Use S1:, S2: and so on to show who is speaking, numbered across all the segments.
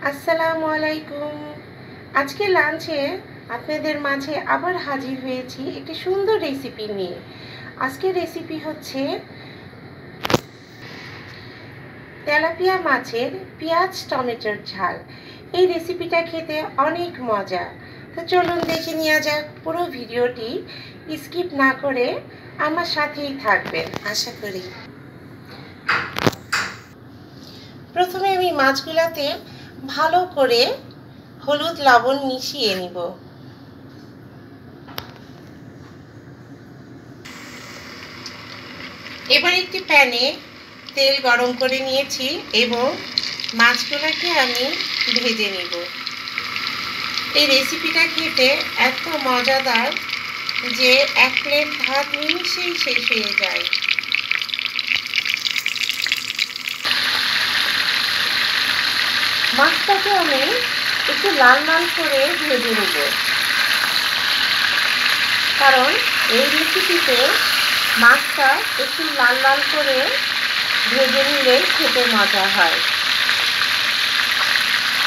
S1: আসসালামু আলাইকুম। আজকে লাঞ্চে আপনাদের মাঝে আবার হাজির হয়েছি একটি সুন্দর রেসিপি নিয়ে। আজকের রেসিপি হচ্ছে তেলাপিয়া মাছের পেঁয়াজ টমেটোর ঝাল। এই রেসিপিটা খেতে অনেক মজা। তো চলুন দেখে নেওয়া যাক। পুরো ভিডিওটি স্কিপ না করে আমার সাথেই থাকবেন আশা করি। প্রথমে আমি মাছগুলোতে ভালো করে হলুদ লবণ মিশিয়ে নিব। এবার একটি প্যানে তেল গরম করে নিয়েছি এবং মাছগুলোকে আমি ভেজে নিব। এই রেসিপিটা খেতে এত মজাদার যে এক প্লেট ভাত নিমিশেই শেষ হয়ে যায়। মাছটাকে আমি একটু লাল লাল করে ভেজে নেব, কারণ এই রেসিপিতে মাছটা একটু লাল লাল করে ভেজে নিলে খেতে মজা হয়।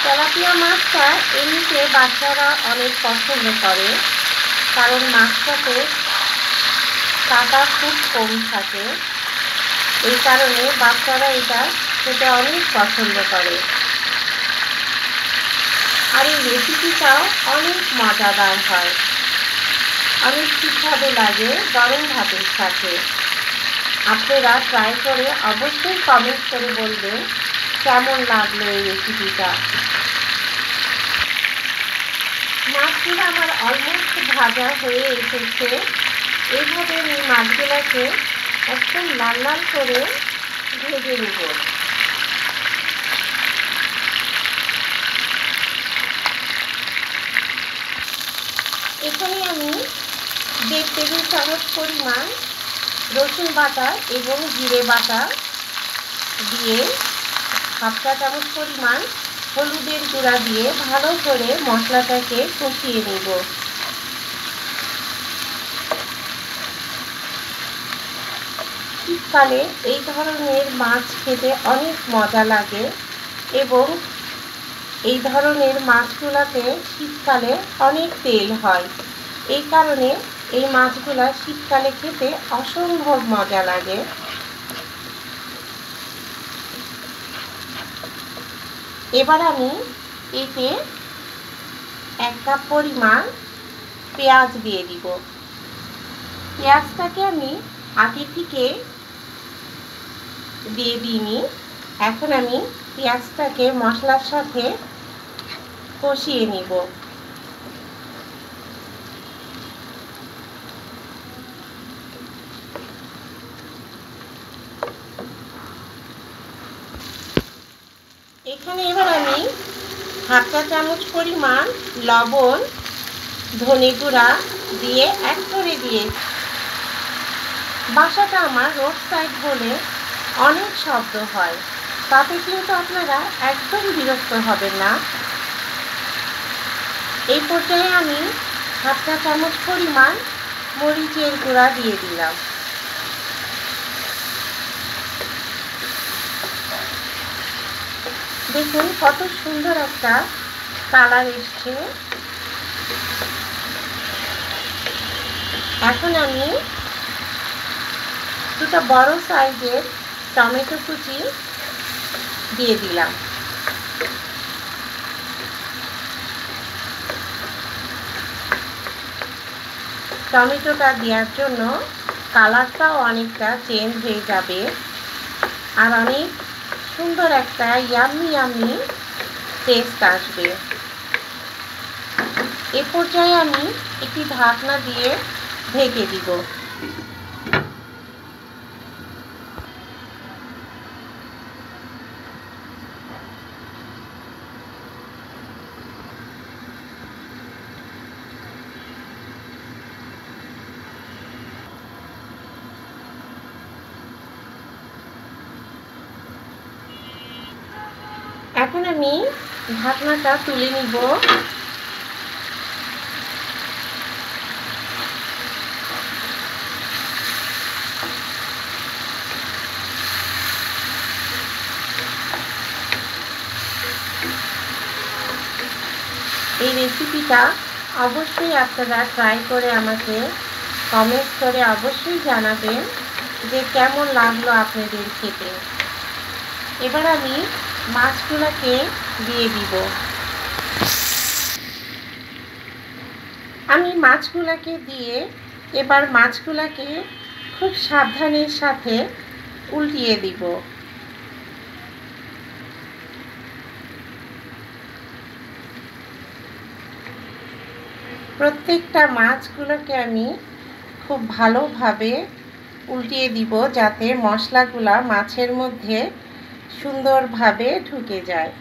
S1: তেলাপিয়া মাছটা এমনিতে বাচ্চারা অনেক পছন্দ করে, কারণ মাছটাতে কাঁটা খুব কম থাকে। এই কারণে বাচ্চারা এটা খেতে অনেক পছন্দ করে। আর এই রেসিপিটাও অনেক মজাদার হয়, অনেক সুস্বাদু লাগে গরম ভাতের সাথে। আপনারা ট্রাই করে অবশ্যই কমেন্ট করে বলবেন কেমন লাগলো এই রেসিপিটা। মাছগুলো আমার অলমোস্ট ভাজা হয়ে এসেছে। এইভাবে আমি মাছগুলোকে একদম লাল লাল করে ভেজে নেব। এখানে আমি 1.5 টেবিল চামচ পরিমাণ রসুন বাটা এবং জিরে বাটা দিয়ে 1/2 চা চামচ পরিমাণ হলুদের গুঁড়া দিয়ে ভালো করে মশলাটাকে কষিয়ে নেব। শীতকালে এই ধরনের মাছ খেতে অনেক মজা লাগে এবং এই ধরনের মাছগুলোতে শীতকালে অনেক তেল হয়। এই কারণে এই মাছগুলো শীতকালে খেতে অসম্ভব মজা লাগে। এবার আমি এতে 1 কাপ পরিমাণ পেঁয়াজ দিয়ে দিব। পেঁয়াজটাকে আমি আগে থেকে দিয়ে দিইনি। এখন আমি পেঁয়াজটাকে মশলার সাথে কষিয়ে নিব। এখানে এবার আমি 1/2 চা চামচ পরিমাণ লবণ, ধনে গুঁড়া দিয়ে এক করে দিয়ে, বাসাটা আমার রোড সাইড বলে অনেক শব্দ হয়, তাতে কিন্তু আপনারা একদম বিরক্ত হবেন না। এই পর্যায়ে আমি 1/2 চা চামচ পরিমাণ মরিচের গুঁড়া দিয়ে দিলাম। দেখুন কত সুন্দর একটা কালার এসছে। এখন আমি দুটো বড় সাইজের টমেটো কুচি দিয়ে দিলাম। টমেটোটা দেওয়ার জন্য কালারটাও অনেকটা চেঞ্জ হয়ে যাবে আর অনেক সুন্দর একটা ইয়াম্মি টেস্ট আসবে। এ পর্যায়ে আমি একটি ঢাকনা দিয়ে ঢেকে দিব। এখন আমি ঢাকনাটা তুলে নিব। এই রেসিপিটা অবশ্যই আপনারা ট্রাই করে আমাকে কমেন্ট করে অবশ্যই জানাবেন যে কেমন লাগলো আপনাদের খেতে। এবার আমি মাছগুলোকে দিয়ে দিব। আমি মাছগুলোকে দিয়ে এবার মাছগুলোকে খুব সাবধানের সাথে উল্টিয়ে দিব। প্রত্যেকটা মাছগুলোকে আমি খুব ভালোভাবে উল্টিয়ে দিব যাতে মশলাগুলা মাছের মধ্যে সুন্দরভাবে ঢুকে যায়।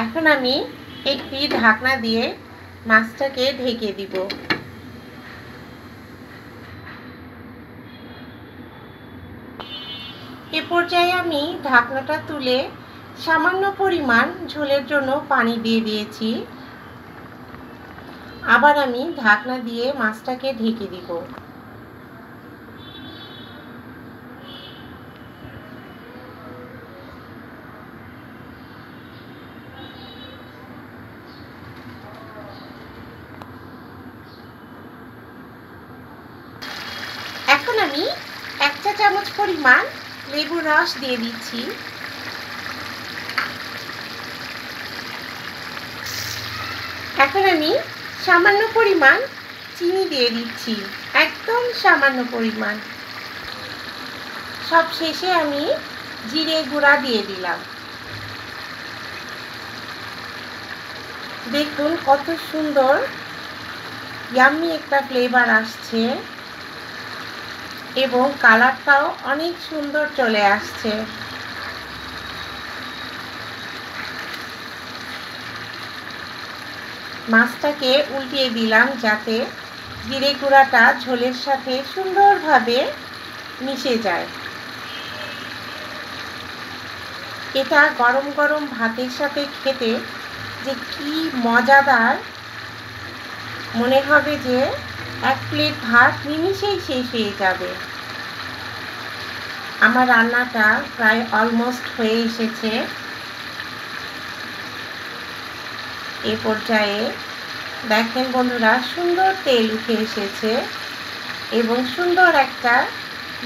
S1: এখন আমি একটি ঢাকনা দিয়ে মাছটাকে ঢেকে দিব। এ পর্যায়ে আমি ঢাকনাটা তুলে সামান্য পরিমাণ ঝোলের জন্য পানি দিয়ে দিয়েছি। আবার আমি ঢাকনা দিয়ে মাছটাকে ঢেকে দিব। এখন আমি 1 চা চামচ পরিমাণ লেবুর রস দিয়ে দিচ্ছি। এখন আমি সামান্য পরিমাণ চিনি দিয়ে দিচ্ছি, একদম সামান্য পরিমাণ। সব শেষে আমি জিরে গুঁড়া দিয়ে দিলাম। দেখুন কত সুন্দর ইয়াম্মি একটা ফ্লেভার আসছে এবং কালারটাও অনেক সুন্দর চলে আসছে। মাছটাকে উল্টিয়ে দিলাম যাতে জিরে গুঁড়াটা ঝোলের সাথে সুন্দরভাবে মিশে যায়। এটা গরম গরম ভাতের সাথে খেতে যে কি মজাদার, মনে হবে যে 1 প্লেট ভাত নিমিষেই শেষ হয়ে যাবে। আমার রান্নাটা প্রায় অলমোস্ট হয়ে এসেছে। এ পর্যায়ে দেখেন বন্ধুরা, সুন্দর তেল উঠে এসেছে এবং সুন্দর একটা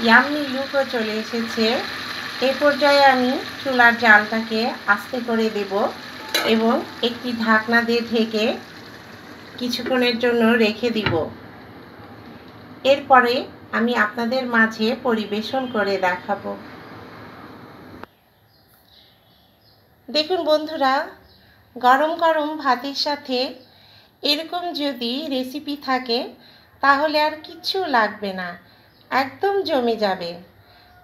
S1: ইয়াম্মি লুকও চলে এসেছে। এ পর্যায়ে আমি চুলার জালটাকে আস্তে করে দেব এবং একটি ঢাকনা দিয়ে ঢেকে কিছুক্ষণের জন্য রেখে দিব। এরপরে আমি আপনাদের মাঝে পরিবেশন করে দেখাবো। দেখুন বন্ধুরা, গরম গরম ভাতের সাথে এরকম যদি রেসিপি থাকে তাহলে আর কিচ্ছু লাগবে না, একদম জমে যাবে।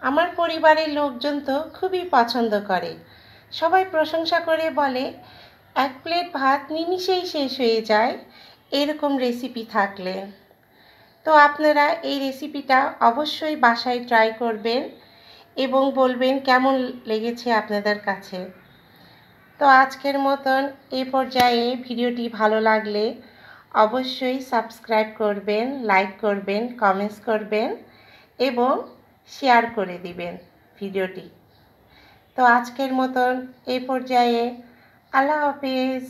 S1: আমার পরিবারের লোকজন তো খুবই পছন্দ করে, সবাই প্রশংসা করে বলে 1 প্লেট ভাত নিমিষেই শেষ হয়ে যায় এরকম রেসিপি থাকলে। তো আপনারা এই রেসিপিটা অবশ্যই বাসায় ট্রাই করবেন এবং বলবেন কেমন লেগেছে আপনাদের কাছে। তো আজকের মতন এই পর্যায়ে ভিডিওটি ভালো লাগলে অবশ্যই সাবস্ক্রাইব করবেন, লাইক করবেন, কমেন্টস করবেন এবং শেয়ার করে দিবেন ভিডিওটি। তো আজকের মতন এই পর্যায়ে আল্লাহ হাফেজ।